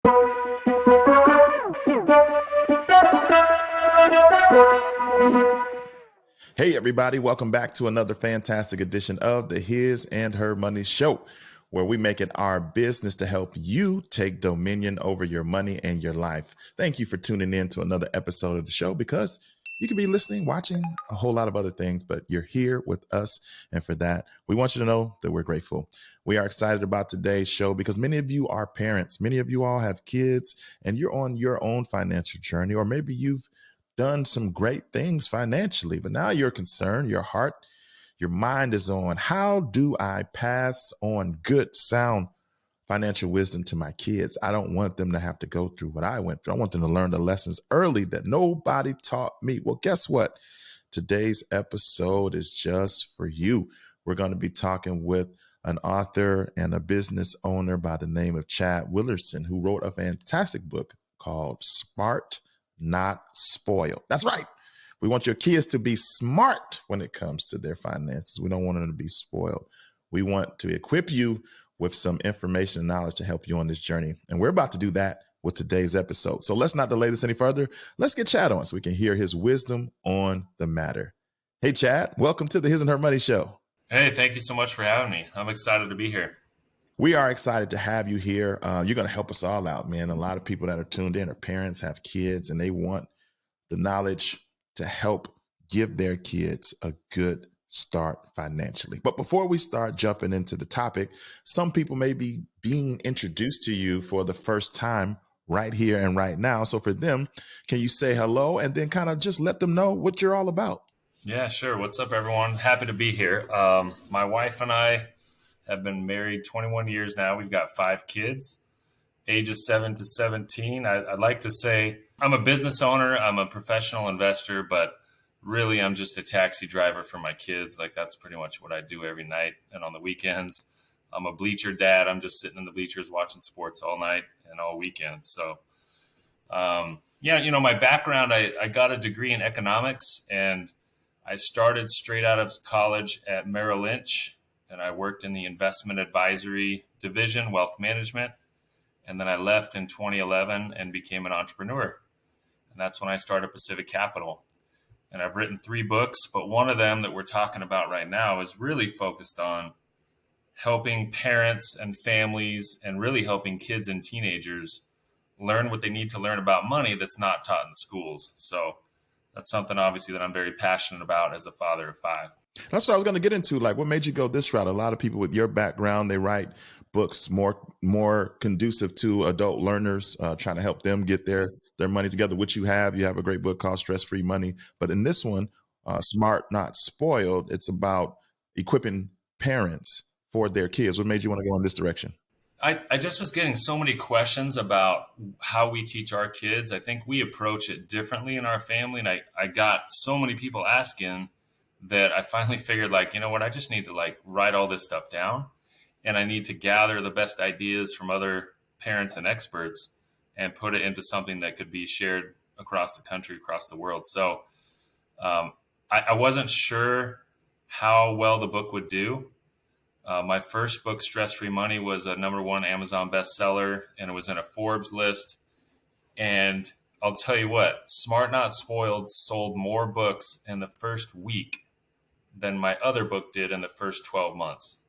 Hey, everybody, welcome back to another fantastic edition of the His and Her Money Show, where we make it our business to help you take dominion over your money and your life. Thank you for tuning in to another episode of the show, because you could be listening, watching a whole lot of other things, but you're here with us. And for that, we want you to know that we're grateful. We are excited about today's show because many of you are parents. Many of you all have kids and you're on your own financial journey, or maybe you've done some great things financially, but now you're concerned, your heart, your mind is on, how do I pass on good, sound financial wisdom to my kids? I don't want them to have to go through what I went through. I want them to learn the lessons early that nobody taught me. Well, guess what? Today's episode is just for you. We're going to be talking with an author and a business owner by the name of Chad Willardson, who wrote a fantastic book called Smart, Not Spoiled. That's right. We want your kids to be smart when it comes to their finances. We don't want them to be spoiled. We want to equip you with some information and knowledge to help you on this journey. And we're about to do that with today's episode. So let's not delay this any further. Let's get Chad on so we can hear his wisdom on the matter. Hey, Chad, welcome to the His and Her Money Show. Hey, thank you so much for having me. I'm excited to be here. We are excited to have you here. You're going to help us all out, man. A lot of people that are tuned in are parents, have kids, and they want the knowledge to help give their kids a good start financially. But before we start jumping into the topic, some people may be being introduced to you for the first time right here and right now. So for them, can you say hello and then kind of just let them know what you're all about? Yeah, sure. What's up, everyone? Happy to be here. My wife and I have been married 21 years now. We've got 5 kids, ages 7 to 17. I'd like to say I'm a business owner. I'm a professional investor, but really I'm just a taxi driver for my kids. Like, that's pretty much what I do every night and on the weekends. I'm a bleacher dad. I'm just sitting in the bleachers watching sports all night and all weekends. So, my background, I got a degree in economics, and I started straight out of college at Merrill Lynch, and I worked in the investment advisory division, wealth management. And then I left in 2011 and became an entrepreneur. And that's when I started Pacific Capital. And I've written 3 books, but one of them that we're talking about right now is really focused on helping parents and families and really helping kids and teenagers learn what they need to learn about money that's not taught in schools. So that's something obviously that I'm very passionate about as a father of 5. That's what I was going to get into. Like, what made you go this route? A lot of people with your background, they write books more conducive to adult learners, trying to help them get their money together, which you have. You have a great book called Stress Free Money. But in this one, Smart, Not Spoiled, it's about equipping parents for their kids. What made you want to go in this direction? I just was getting so many questions about how we teach our kids. I think we approach it differently in our family. And I got so many people asking that I finally figured, like, you know what, I just need to write all this stuff down, and I need to gather the best ideas from other parents and experts and put it into something that could be shared across the country, across the world. So I wasn't sure how well the book would do. My first book, Stress Free Money, was a #1 Amazon bestseller, and it was in a Forbes list. And I'll tell you what, Smart Not Spoiled sold more books in the first week than my other book did in the first 12 months.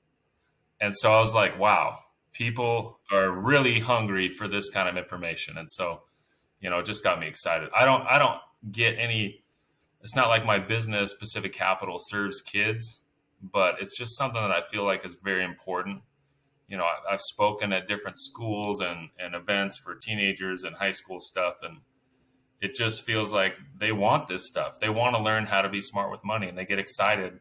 And so I was like, wow, people are really hungry for this kind of information. And so, it just got me excited. I don't get any, it's not like my business, Pacific Capital, serves kids, but it's just something that I feel like is very important. I've spoken at different schools and events for teenagers and high school stuff, and it just feels like they want this stuff. They want to learn how to be smart with money, and they get excited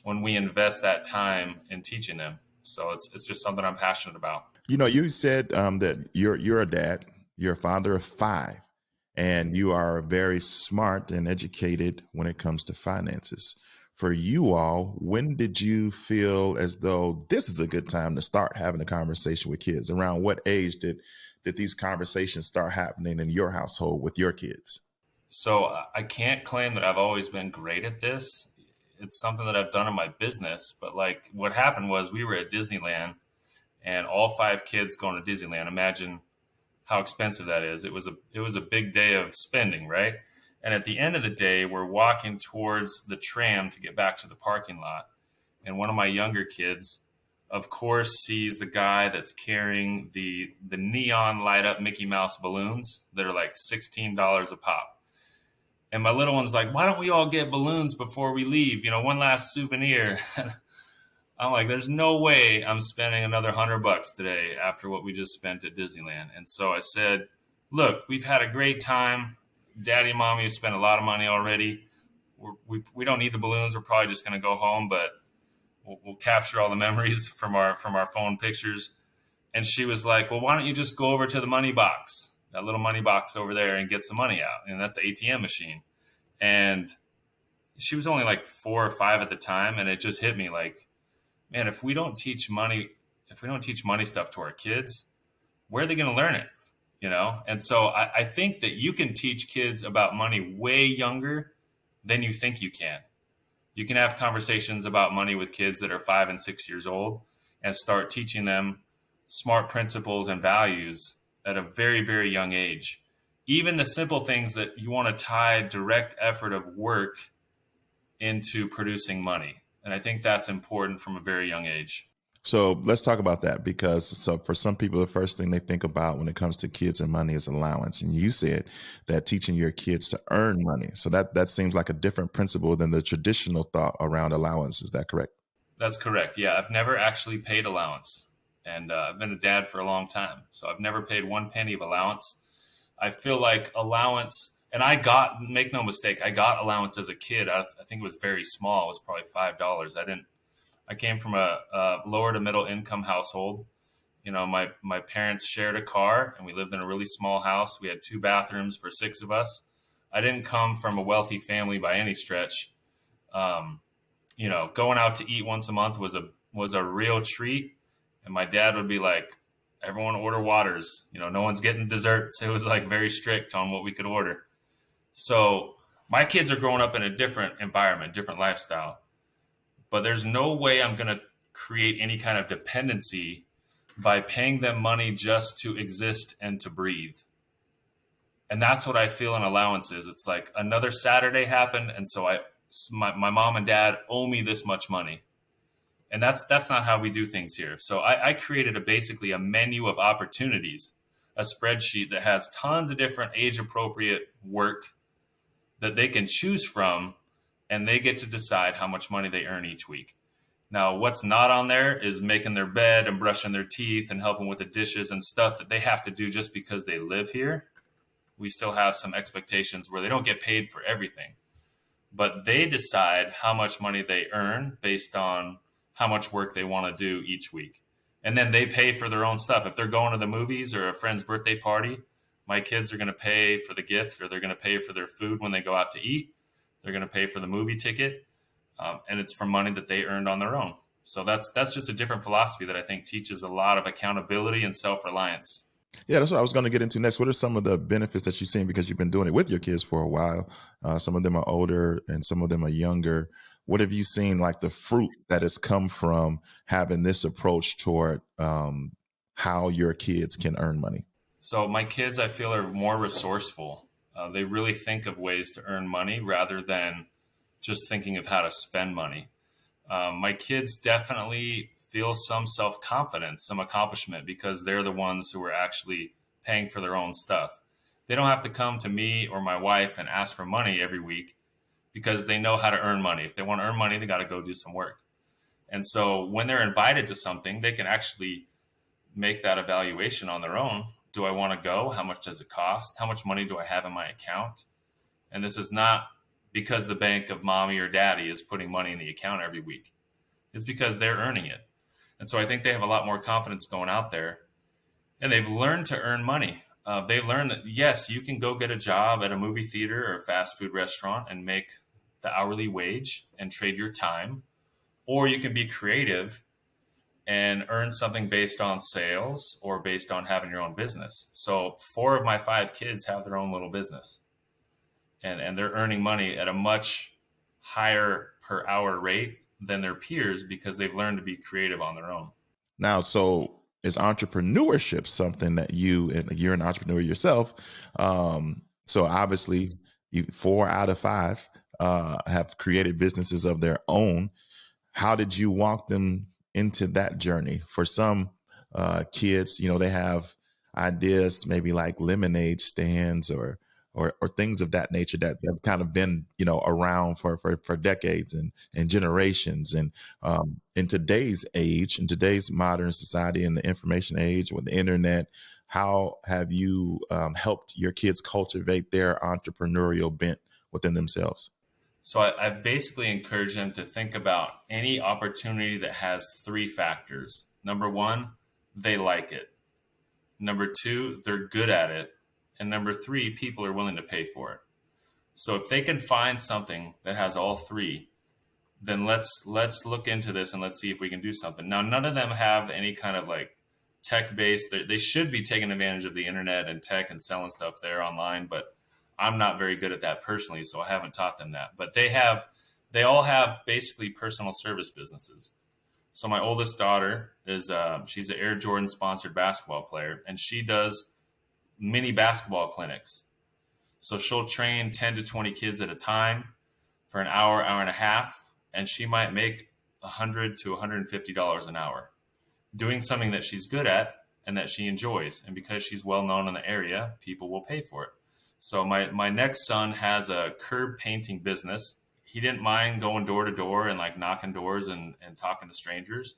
when we invest that time in teaching them. So it's just something I'm passionate about. You said that you're a dad, you're a father of 5, and you are very smart and educated when it comes to finances. For you all, when did you feel as though this is a good time to start having a conversation with kids? Around what age did these conversations start happening in your household with your kids? So I can't claim that I've always been great at this. It's something that I've done in my business. But what happened was we were at Disneyland, and all 5 kids going to Disneyland. Imagine how expensive that is. It was a big day of spending, right? And at the end of the day, we're walking towards the tram to get back to the parking lot. And one of my younger kids, of course, sees the guy that's carrying the neon light up Mickey Mouse balloons that are like $16 a pop. And my little one's like, why don't we all get balloons before we leave? One last souvenir. I'm like, there's no way I'm spending another $100 today after what we just spent at Disneyland. And so I said, look, we've had a great time. Daddy and mommy have spent a lot of money already. We don't need the balloons. We're probably just going to go home, but we'll capture all the memories from our phone pictures. And she was like, well, why don't you just go over to the money box, that little money box over there, and get some money out? And that's an ATM machine. And she was only like 4 or 5 at the time. And it just hit me like, man, if we don't teach money stuff to our kids, where are they going to learn it? And so I think that you can teach kids about money way younger than you think you can. You can have conversations about money with kids that are 5 and 6 years old and start teaching them smart principles and values at a very, very young age. Even the simple things that you want to tie direct effort of work into producing money. And I think that's important from a very young age. So let's talk about that, because for some people, the first thing they think about when it comes to kids and money is allowance. And you said that teaching your kids to earn money. So that seems like a different principle than the traditional thought around allowance. Is that correct? That's correct. Yeah, I've never actually paid allowance. And I've been a dad for a long time. So I've never paid one penny of allowance. I feel like allowance, and make no mistake, I got allowance as a kid. I think it was very small. It was probably $5. I came from a lower to middle income household. My parents shared a car and we lived in a really small house. We had 2 bathrooms for 6 of us. I didn't come from a wealthy family by any stretch. Going out to eat once a month was a real treat. And my dad would be like, everyone order waters. No one's getting desserts. It was like very strict on what we could order. So my kids are growing up in a different environment, different lifestyle. But there's no way I'm going to create any kind of dependency by paying them money just to exist and to breathe. And that's what I feel an allowance is. It's like another Saturday happened, and so my mom and dad owe me this much money. And that's not how we do things here. So I created basically a menu of opportunities, a spreadsheet that has tons of different age appropriate work that they can choose from, and they get to decide how much money they earn each week. Now, what's not on there is making their bed and brushing their teeth and helping with the dishes and stuff that they have to do just because they live here. We still have some expectations where they don't get paid for everything, but they decide how much money they earn based on how much work they want to do each week. And then they pay for their own stuff. If they're going to the movies or a friend's birthday party, my kids are going to pay for the gift, or they're going to pay for their food when they go out to eat. They're going to pay for the movie ticket. And it's from money that they earned on their own. So that's just a different philosophy that I think teaches a lot of accountability and self-reliance. Yeah, that's what I was going to get into next. What are some of the benefits that you've seen, because you've been doing it with your kids for a while? Some of them are older and some of them are younger. What have you seen, like the fruit that has come from having this approach toward how your kids can earn money? So my kids, I feel, are more resourceful. They really think of ways to earn money rather than just thinking of how to spend money. My kids definitely feel some self-confidence, some accomplishment, because they're the ones who are actually paying for their own stuff. They don't have to come to me or my wife and ask for money every week, because they know how to earn money. If they want to earn money, they got to go do some work. And so when they're invited to something, they can actually make that evaluation on their own. Do I want to go? How much does it cost? How much money do I have in my account? And this is not because the bank of mommy or daddy is putting money in the account every week. It's because they're earning it. And so I think they have a lot more confidence going out there, and they've learned to earn money. They learned that, yes, you can go get a job at a movie theater or a fast food restaurant and make the hourly wage and trade your time, or you can be creative and earn something based on sales or based on having your own business. So 4 of my 5 kids have their own little business, and they're earning money at a much higher per hour rate than their peers because they've learned to be creative on their own. Now, so is entrepreneurship something that and you're an entrepreneur yourself? So obviously, 4 out of 5 have created businesses of their own. How did you walk them into that journey? For some kids, they have ideas, maybe like lemonade stands or things of that nature that have kind of been, around for decades and generations. And in today's age, in today's modern society, in the information age with the internet, how have you helped your kids cultivate their entrepreneurial bent within themselves? So I've basically encouraged them to think about any opportunity that has three factors. Number one, they like it. Number two, they're good at it. And number three, people are willing to pay for it. So if they can find something that has all three, then let's look into this and let's see if we can do something. Now, none of them have any kind of like tech based. They should be taking advantage of the internet and tech and selling stuff there online, but I'm not very good at that personally, so I haven't taught them that. But they all have basically personal service businesses. So my oldest daughter is she's an Air Jordan sponsored basketball player, and she does mini basketball clinics. So she'll train 10 to 20 kids at a time for an hour, hour and a half, and she might make $100 to $150 an hour doing something that she's good at and that she enjoys. And because she's well known in the area, people will pay for it. So my next son has a curb painting business. He didn't mind going door to door and like knocking doors and talking to strangers.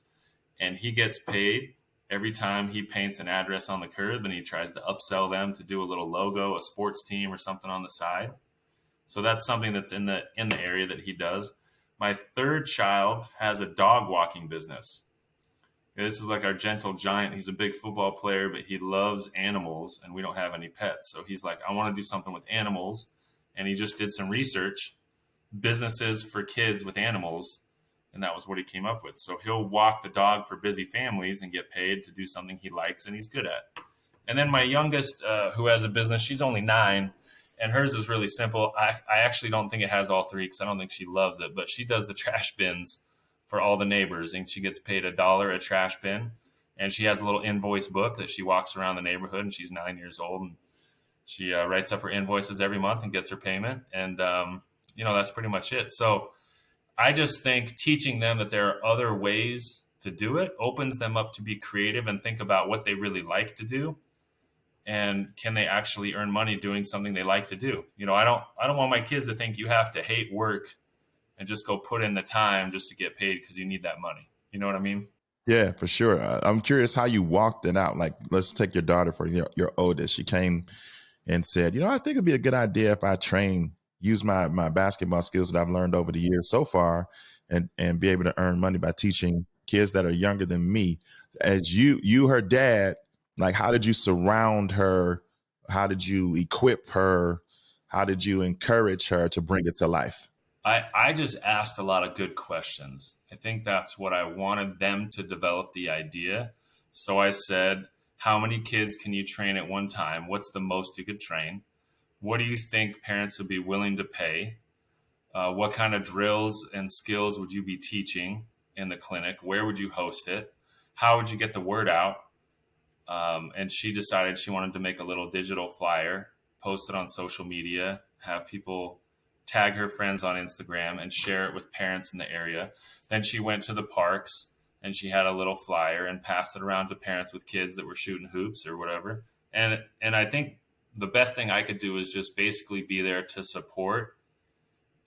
And he gets paid every time he paints an address on the curb, and he tries to upsell them to do a little logo, a sports team or something on the side. So that's something that's in the area that he does. My third child has a dog walking business. This is like our gentle giant. He's a big football player, but he loves animals, and we don't have any pets. So he's like, I want to do something with animals. And he just did some research, businesses for kids with animals, and that was what he came up with. So he'll walk the dog for busy families and get paid to do something he likes and he's good at. And then my youngest, who has a business, she's only 9, and hers is really simple. I actually don't think it has all three because I don't think she loves it, but she does the trash bins for all the neighbors, and she gets paid $1 a trash bin. And she has a little invoice book that she walks around the neighborhood, and she's 9 years old, and she writes up her invoices every month and gets her payment. And, that's pretty much it. So I just think teaching them that there are other ways to do it opens them up to be creative and think about what they really like to do. And can they actually earn money doing something they like to do? I don't want my kids to think you have to hate work and just go put in the time just to get paid because you need that money. You know what I mean? Yeah, for sure. I'm curious how you walked it out. Like, let's take your daughter for your oldest. She came and said, I think it'd be a good idea if I use my basketball skills that I've learned over the years so far and be able to earn money by teaching kids that are younger than me. As her dad, like, how did you surround her? How did you equip her? How did you encourage her to bring it to life? I just asked a lot of good questions. I think that's what I wanted them to develop the idea. So I said, how many kids can you train at one time? What's the most you could train? What do you think parents would be willing to pay? What kind of drills and skills would you be teaching in the clinic? Where would you host it? How would you get the word out? And she decided she wanted to make a little digital flyer, post it on social media, have people tag her friends on Instagram and share it with parents in the area. Then she went to the parks and she had a little flyer and passed it around to parents with kids that were shooting hoops or whatever. And I think the best thing I could do is just basically be there to support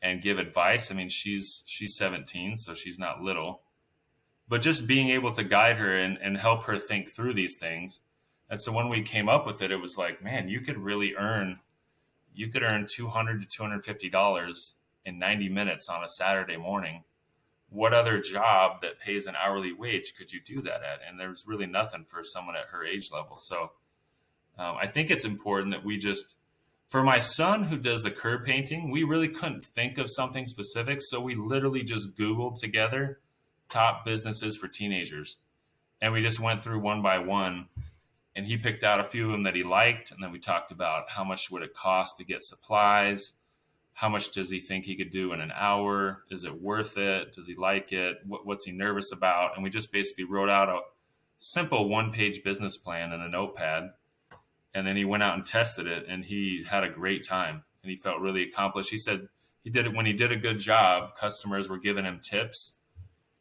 and give advice. I mean, she's 17, so she's not little, but just being able to guide her and help her think through these things. And so when we came up with it, it was like, man, you could earn $200 to $250 in 90 minutes on a Saturday morning. What other job that pays an hourly wage could you do that at? And there's really nothing for someone at her age level. So I think it's important that we just, for my son who does the curb painting, we really couldn't think of something specific. So we literally just Googled together top businesses for teenagers. And we just went through one by one, and he picked out a few of them that he liked. And then we talked about how much would it cost to get supplies? How much does he think he could do in an hour? Is it worth it? Does he like it? What's he nervous about? And we just basically wrote out simple one-page business plan and a notepad. And then he went out and tested it, and he had a great time, and he felt really accomplished. He said he did it when he did a good job. Customers were giving him tips.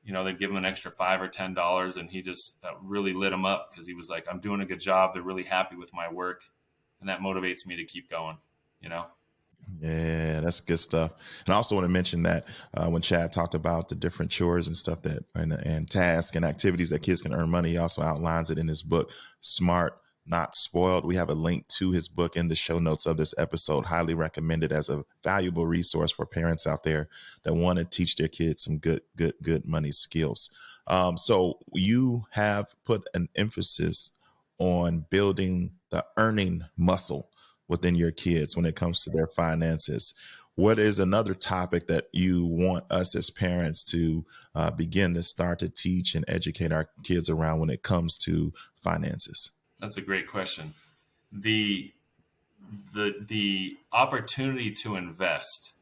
They'd give him an extra $5 or $10, and he just that really lit him up because he was like, "I'm doing a good job. They're really happy with my work, and that motivates me to keep going." You know. Yeah, that's good stuff. And I also want to mention that when Chad talked about the different chores and stuff and tasks and activities that kids can earn money, he also outlines it in his book, Smart Not Spoiled. We have a link to his book in the show notes of this episode. Highly recommended as a valuable resource for parents out there that want to teach their kids some good money skills. So you have put an emphasis on building the earning muscle within your kids when it comes to their finances. What is another topic that you want us as parents to begin to start to teach and educate our kids around when it comes to finances? That's a great question. The opportunity to invest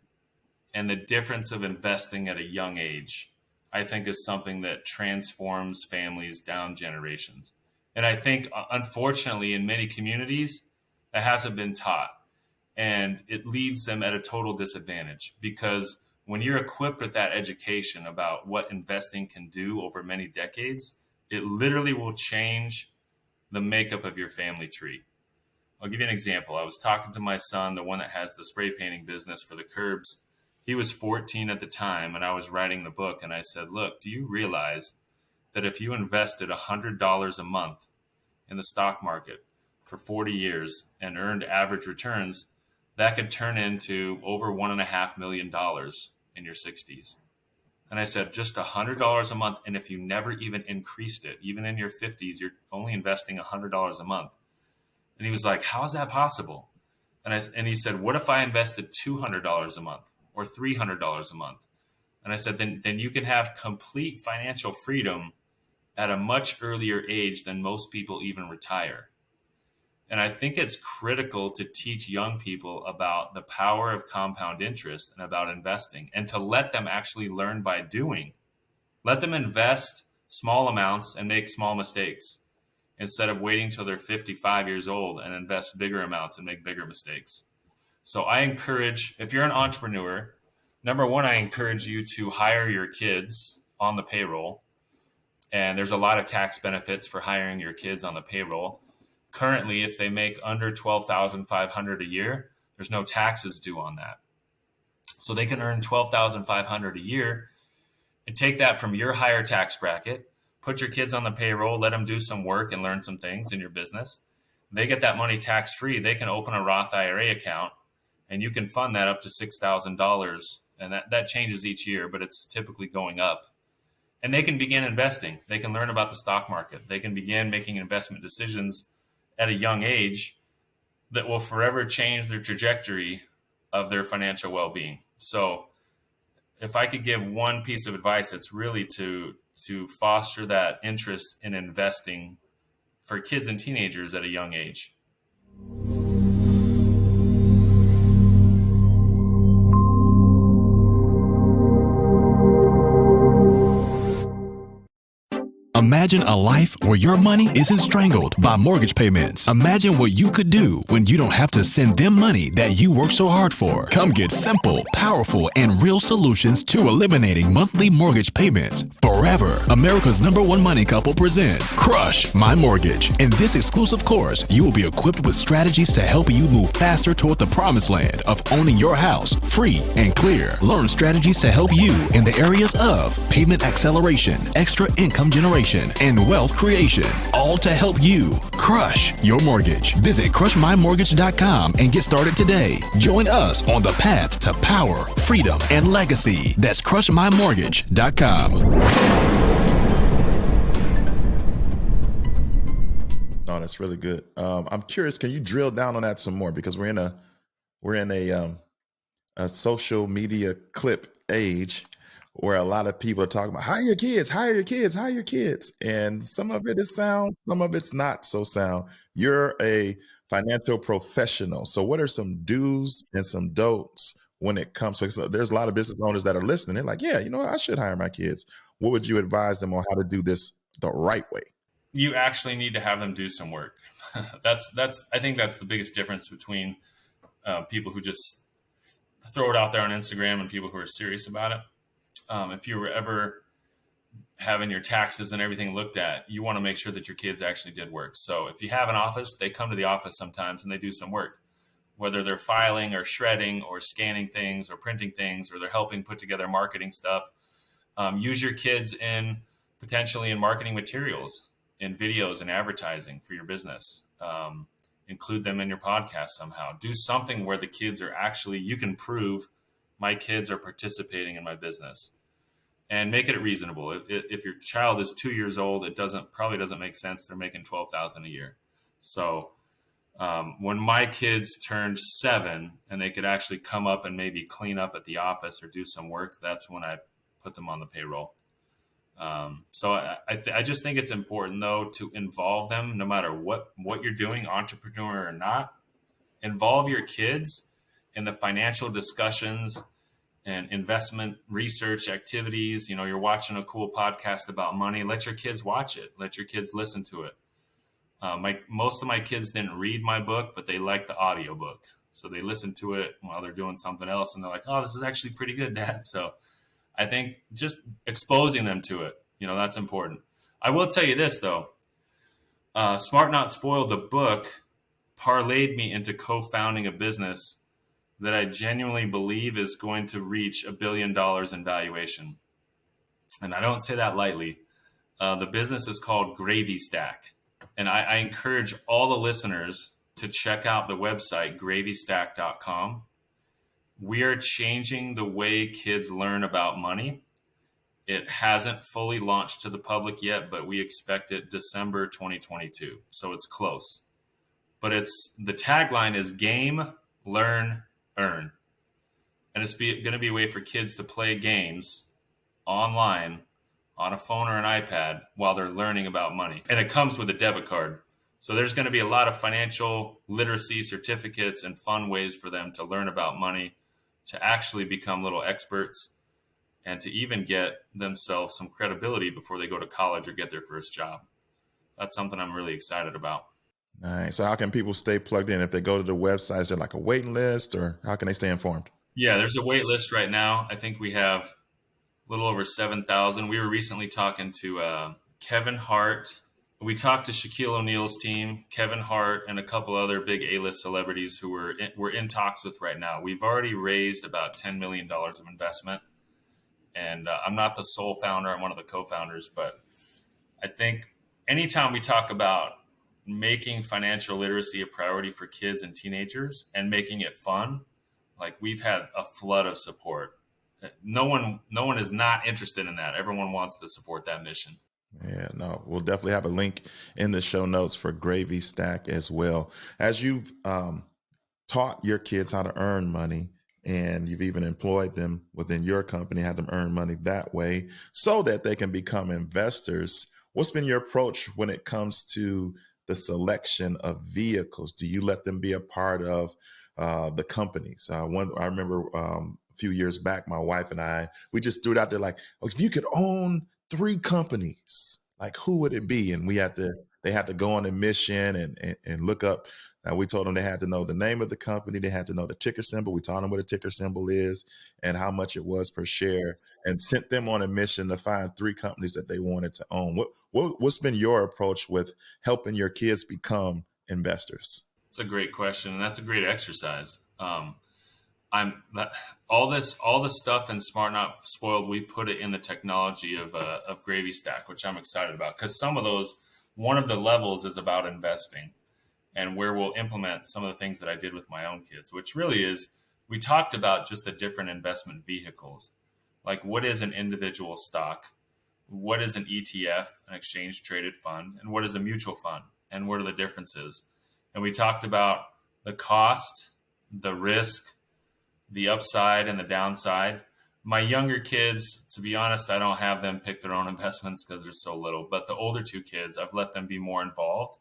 and the difference of investing at a young age, I think, is something that transforms families down generations. And I think, unfortunately, in many communities, that hasn't been taught. And it leaves them at a total disadvantage because when you're equipped with that education about what investing can do over many decades, it literally will change the makeup of your family tree. I'll give you an example. I was talking to my son, the one that has the spray painting business for the curbs. He was 14 at the time, and I was writing the book. And I said, "Look, do you realize that if you invested $100 a month in the stock market for 40 years and earned average returns, that could turn into over $1.5 million in your 60s?" And I said, just $100 a month. And if you never even increased it, even in your 50s, you're only investing $100 a month. And he was like, "How is that possible?" And he said, "What if I invested $200 a month or $300 a month?" And I said, then you can have complete financial freedom at a much earlier age than most people even retire. And I think it's critical to teach young people about the power of compound interest and about investing and to let them actually learn by doing. Let them invest small amounts and make small mistakes instead of waiting till they're 55 years old and invest bigger amounts and make bigger mistakes. So I encourage, if you're an entrepreneur, number one, I encourage you to hire your kids on the payroll. And there's a lot of tax benefits for hiring your kids on the payroll. Currently, if they make under $12,500 a year, there's no taxes due on that. So they can earn $12,500 a year and take that from your higher tax bracket, put your kids on the payroll, let them do some work and learn some things in your business. They get that money tax free. They can open a Roth IRA account and you can fund that up to $6,000. And that changes each year, but it's typically going up. And they can begin investing. They can learn about the stock market. They can begin making investment decisions at a young age that will forever change their trajectory of their financial well-being. So if I could give one piece of advice, it's really to foster that interest in investing for kids and teenagers at a young age. Imagine a life where your money isn't strangled by mortgage payments. Imagine what you could do when you don't have to send them money that you work so hard for. Come get simple, powerful, and real solutions to eliminating monthly mortgage payments forever. America's #1 money couple presents Crush My Mortgage. In this exclusive course, you will be equipped with strategies to help you move faster toward the promised land of owning your house free and clear. Learn strategies to help you in the areas of payment acceleration, extra income generation, and wealth creation, all to help you crush your mortgage. Visit crushmymortgage.com and get started today. Join us on the path to power, freedom, and legacy. That's crushmymortgage.com. Oh, that's really good. I'm curious, can you drill down on that some more? Because we're in a social media clip age where a lot of people are talking about hire your kids, hire your kids, hire your kids. And some of it is sound, some of it's not so sound. You're a financial professional. So what are some do's and some don'ts when it comes to, there's a lot of business owners that are listening. They're like, yeah, I should hire my kids. What would you advise them on how to do this the right way? you actually need to have them do some work. I think that's the biggest difference between people who just throw it out there on Instagram and people who are serious about it. If you were ever having your taxes and everything looked at, you want to make sure that your kids actually did work. So if you have an office, they come to the office sometimes and they do some work, whether they're filing or shredding or scanning things or printing things, or they're helping put together marketing stuff. Use your kids potentially in marketing materials, in videos and advertising for your business. Include them in your podcast somehow. Do something where the kids are actually, you can prove my kids are participating in my business, and make it reasonable. If your child is 2 years old, it probably doesn't make sense. They're making $12,000 a year. So when my kids turned 7 and they could actually come up and maybe clean up at the office or do some work, that's when I put them on the payroll. So I just think it's important, though, to involve them no matter what you're doing, entrepreneur or not. Involve your kids in the financial discussions and investment research activities. You're watching a cool podcast about money. Let your kids watch it. Let your kids listen to it. Most of my kids didn't read my book, but they liked the audiobook. So they listen to it while they're doing something else. And they're like, oh, this is actually pretty good, Dad. So I think just exposing them to it, that's important. I will tell you this, though. Smart Not Spoiled, the book, parlayed me into co-founding a business that I genuinely believe is going to reach $1 billion in valuation. And I don't say that lightly. The business is called Gravy Stack. And I encourage all the listeners to check out the website, gravystack.com. We are changing the way kids learn about money. It hasn't fully launched to the public yet, but we expect it December 2022. So it's close. But the tagline is game, learn, earn. And it's going to be a way for kids to play games online on a phone or an iPad while they're learning about money. And it comes with a debit card. So there's going to be a lot of financial literacy certificates and fun ways for them to learn about money, to actually become little experts, and to even get themselves some credibility before they go to college or get their first job. That's something I'm really excited about. Nice. So how can people stay plugged in? If they go to the website, is there like a waiting list, or how can they stay informed? Yeah, there's a wait list right now. I think we have a little over 7,000. We were recently talking to Kevin Hart. We talked to Shaquille O'Neal's team, Kevin Hart, and a couple other big A-list celebrities who we're in talks with right now. We've already raised about $10 million of investment. And I'm not the sole founder. I'm one of the co-founders. But I think anytime we talk about making financial literacy a priority for kids and teenagers and making it fun, like, we've had a flood of support. No one is not interested in that. Everyone wants to support that mission. Yeah, no, we'll definitely have a link in the show notes for Gravy Stack as well. As you've taught your kids how to earn money, and you've even employed them within your company, had them earn money that way so that they can become investors, what's been your approach when it comes to the selection of vehicles? Do you let them be a part of the companies? I remember a few years back, my wife and I, we just threw it out there like, oh, if you could own 3 companies, like, who would it be? And they had to go on a mission and look up. We told them they had to know the name of the company. They had to know the ticker symbol. We taught them what a ticker symbol is and how much it was per share, and sent them on a mission to find 3 companies that they wanted to own. What's been your approach with helping your kids become investors? It's a great question, and that's a great exercise. All the stuff in Smart Not Spoiled, we put it in the technology of Gravy Stack, which I'm excited about, because one of the levels is about investing, and where we'll implement some of the things that I did with my own kids, which really is, we talked about just the different investment vehicles. Like, what is an individual stock? What is an ETF, an exchange traded fund? And what is a mutual fund? And what are the differences? And we talked about the cost, the risk, the upside, and the downside. My younger kids, to be honest, I don't have them pick their own investments because they're so little. But the older 2 kids, I've let them be more involved.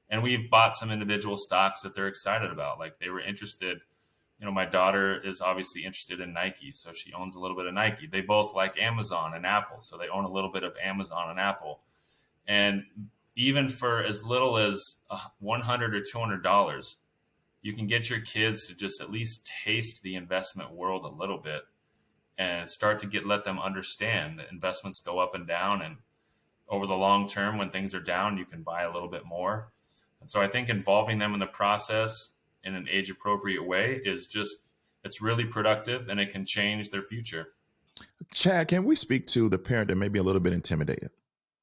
And we've bought some individual stocks that they're excited about. Like, they were interested. My daughter is obviously interested in Nike, so she owns a little bit of Nike. They both like Amazon and Apple, so they own a little bit of Amazon and Apple. And even for as little as $100 or $200, you can get your kids to just at least taste the investment world a little bit and start to let them understand that investments go up and down. And over the long term, when things are down, you can buy a little bit more. And so I think involving them in the process in an age appropriate way it's really productive, and it can change their future. Chad, can we speak to the parent that may be a little bit intimidated?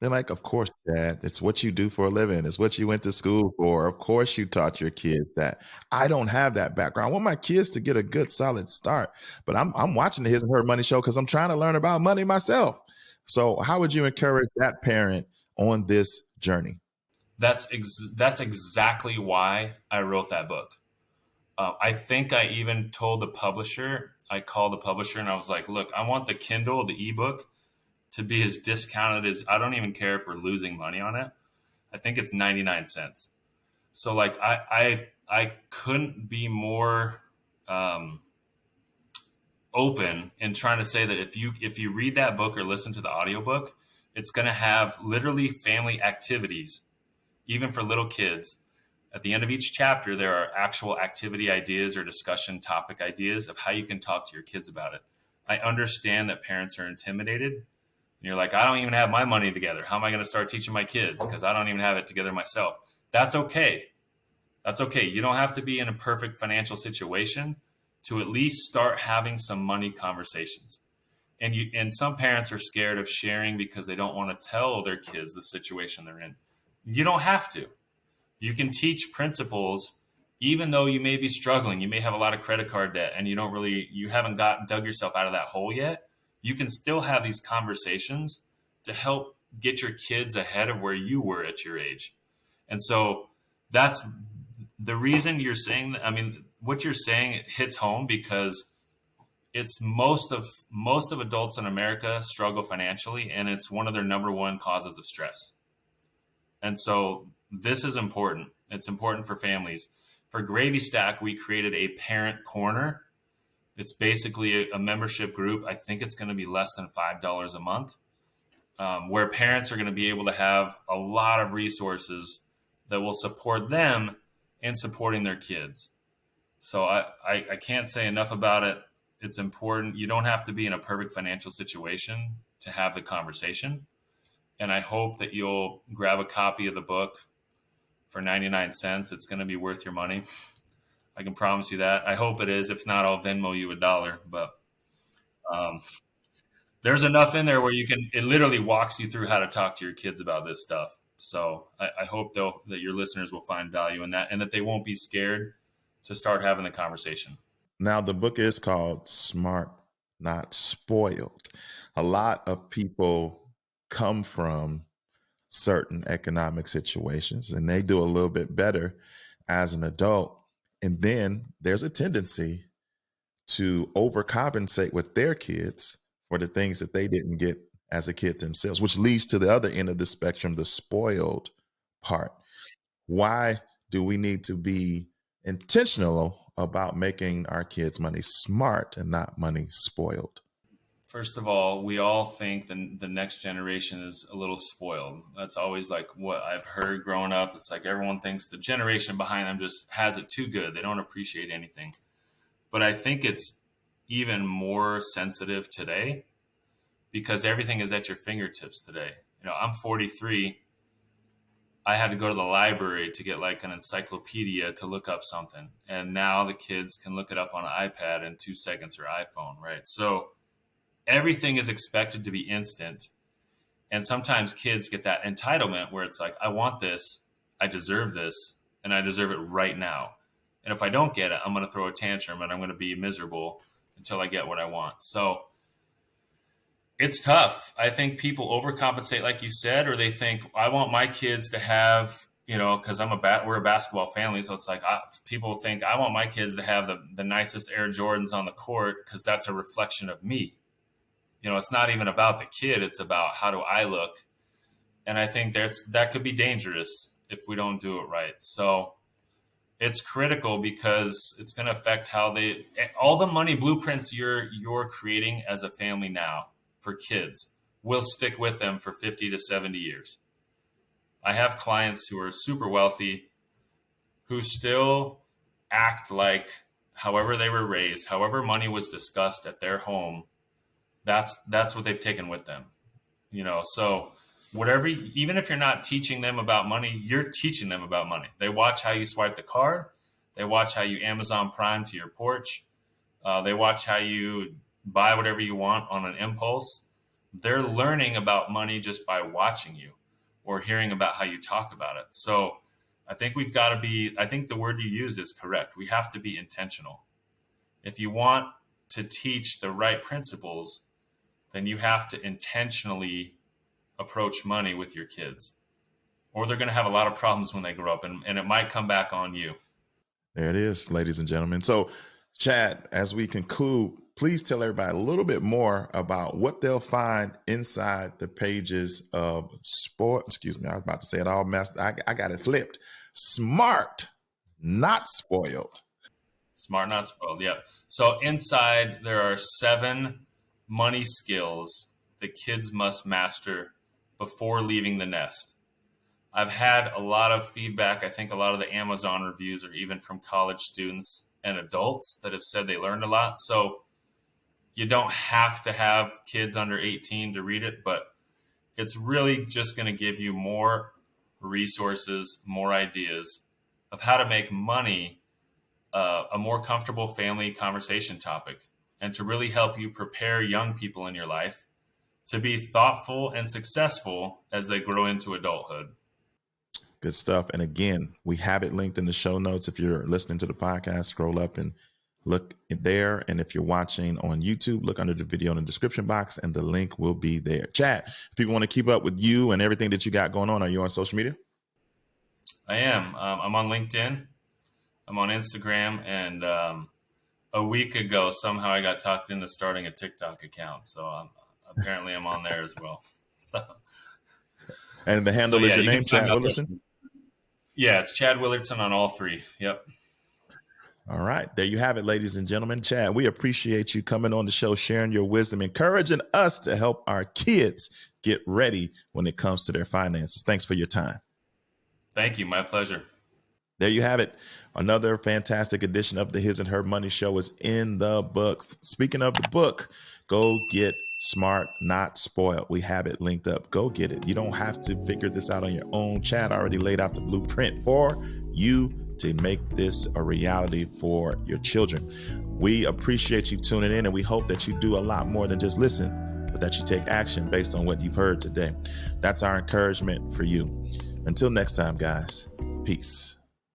They're like, of course, Dad, it's what you do for a living. It's what you went to school for. Of course, you taught your kids that. I don't have that background. I want my kids to get a good, solid start. But I'm watching the His and Her Money Show because I'm trying to learn about money myself. So, how would you encourage that parent on this journey? That's exactly why I wrote that book. I think I even told the publisher, I called the publisher and I was like, look, I want the Kindle, the ebook, to be as discounted as, I don't even care if we're losing money on it. I think it's 99 cents. So like I couldn't be more open in trying to say that if you read that book or listen to the audiobook, it's going to have literally family activities, even for little kids. At the end of each chapter, there are actual activity ideas or discussion topic ideas of how you can talk to your kids about it. I understand that parents are intimidated. And you're like, I don't even have my money together. How am I going to start teaching my kids? Because I don't even have it together myself. That's okay. That's okay. You don't have to be in a perfect financial situation to at least start having some money conversations. And some parents are scared of sharing because they don't want to tell their kids the situation they're in. You don't have to. You can teach principles, even though you may be struggling. You may have a lot of credit card debt and you haven't dug yourself out of that hole yet. You can still have these conversations to help get your kids ahead of where you were at your age. And so that's the reason you're saying that. I mean, what you're saying hits home because it's most of adults in America struggle financially, and it's one of their number one causes of stress. And so this is important. It's important for families. For Gravy Stack, we created a parent corner. It's basically a membership group. I think it's going to be less than $5 a month, where parents are going to be able to have a lot of resources that will support them in supporting their kids. So I can't say enough about it. It's important. You don't have to be in a perfect financial situation to have the conversation. And I hope that you'll grab a copy of the book for 99 cents. It's going to be worth your money. I can promise you that. I hope it is. If not, I'll Venmo you $1. But there's enough in there where it literally walks you through how to talk to your kids about this stuff. So I hope that your listeners will find value in that and that they won't be scared to start having the conversation. Now, the book is called Smart, Not Spoiled. A lot of people come from certain economic situations and they do a little bit better as an adult. And then there's a tendency to overcompensate with their kids for the things that they didn't get as a kid themselves, which leads to the other end of the spectrum, the spoiled part. Why do we need to be intentional about making our kids' money smart and not money spoiled? First of all, we all think the next generation is a little spoiled. That's always like what I've heard growing up. It's like everyone thinks the generation behind them just has it too good. They don't appreciate anything. But I think it's even more sensitive today because everything is at your fingertips today. I'm 43. I had to go to the library to get like an encyclopedia to look up something. And now the kids can look it up on an iPad in 2 seconds or iPhone, right? So everything is expected to be instant. And sometimes kids get that entitlement where it's like, I want this, I deserve this, and I deserve it right now. And if I don't get it, I'm going to throw a tantrum and I'm going to be miserable until I get what I want. So it's tough. I think people overcompensate, like you said, or they think I want my kids to have, because we're a basketball family. So it's like people think I want my kids to have the nicest Air Jordans on the court because that's a reflection of me. It's not even about the kid. It's about how do I look? And I think that could be dangerous if we don't do it right. So it's critical because it's going to affect all the money blueprints you're creating as a family now for kids will stick with them for 50 to 70 years. I have clients who are super wealthy who still act like however they were raised, however money was discussed at their home, that's what they've taken with them. So whatever, even if you're not teaching them about money, you're teaching them about money. They watch how you swipe the card. They watch how you Amazon Prime to your porch. They watch how you buy whatever you want on an impulse. They're learning about money just by watching you or hearing about how you talk about it. So I think I think the word you used is correct. We have to be intentional. If you want to teach the right principles, then you have to intentionally approach money with your kids, or they're going to have a lot of problems when they grow up, and it might come back on you. There it is, ladies and gentlemen. So, Chad, as we conclude, please tell everybody a little bit more about what they'll find inside the pages of sport. Excuse me, I was about to say it all messed. I got it flipped. Smart, not spoiled. Smart, not spoiled. Yep. So inside there are 7 money skills that kids must master before leaving the nest. I've had a lot of feedback. I think a lot of the Amazon reviews are even from college students and adults that have said they learned a lot. So you don't have to have kids under 18 to read it, but it's really just going to give you more resources, more ideas of how to make money a more comfortable family conversation topic, and to really help you prepare young people in your life to be thoughtful and successful as they grow into adulthood. Good stuff. And again, we have it linked in the show notes. If you're listening to the podcast, scroll up and look there. And if you're watching on YouTube, look under the video in the description box and the link will be there. Chad, if people want to keep up with you and everything that you got going on, are you on social media? I am. I'm on LinkedIn. I'm on Instagram. And a week ago, somehow I got talked into starting a TikTok account. So apparently I'm on there as well. So, and the handle is your name, Chad Willardson? Yeah, it's Chad Willardson on all 3. Yep. All right. There you have it, ladies and gentlemen. Chad, we appreciate you coming on the show, sharing your wisdom, encouraging us to help our kids get ready when it comes to their finances. Thanks for your time. Thank you. My pleasure. There you have it. Another fantastic edition of the His and Her Money Show is in the books. Speaking of the book, go get Smart, Not Spoiled. We have it linked up. Go get it. You don't have to figure this out on your own. Chad already laid out the blueprint for you to make this a reality for your children. We appreciate you tuning in, and we hope that you do a lot more than just listen, but that you take action based on what you've heard today. That's our encouragement for you. Until next time, guys, peace.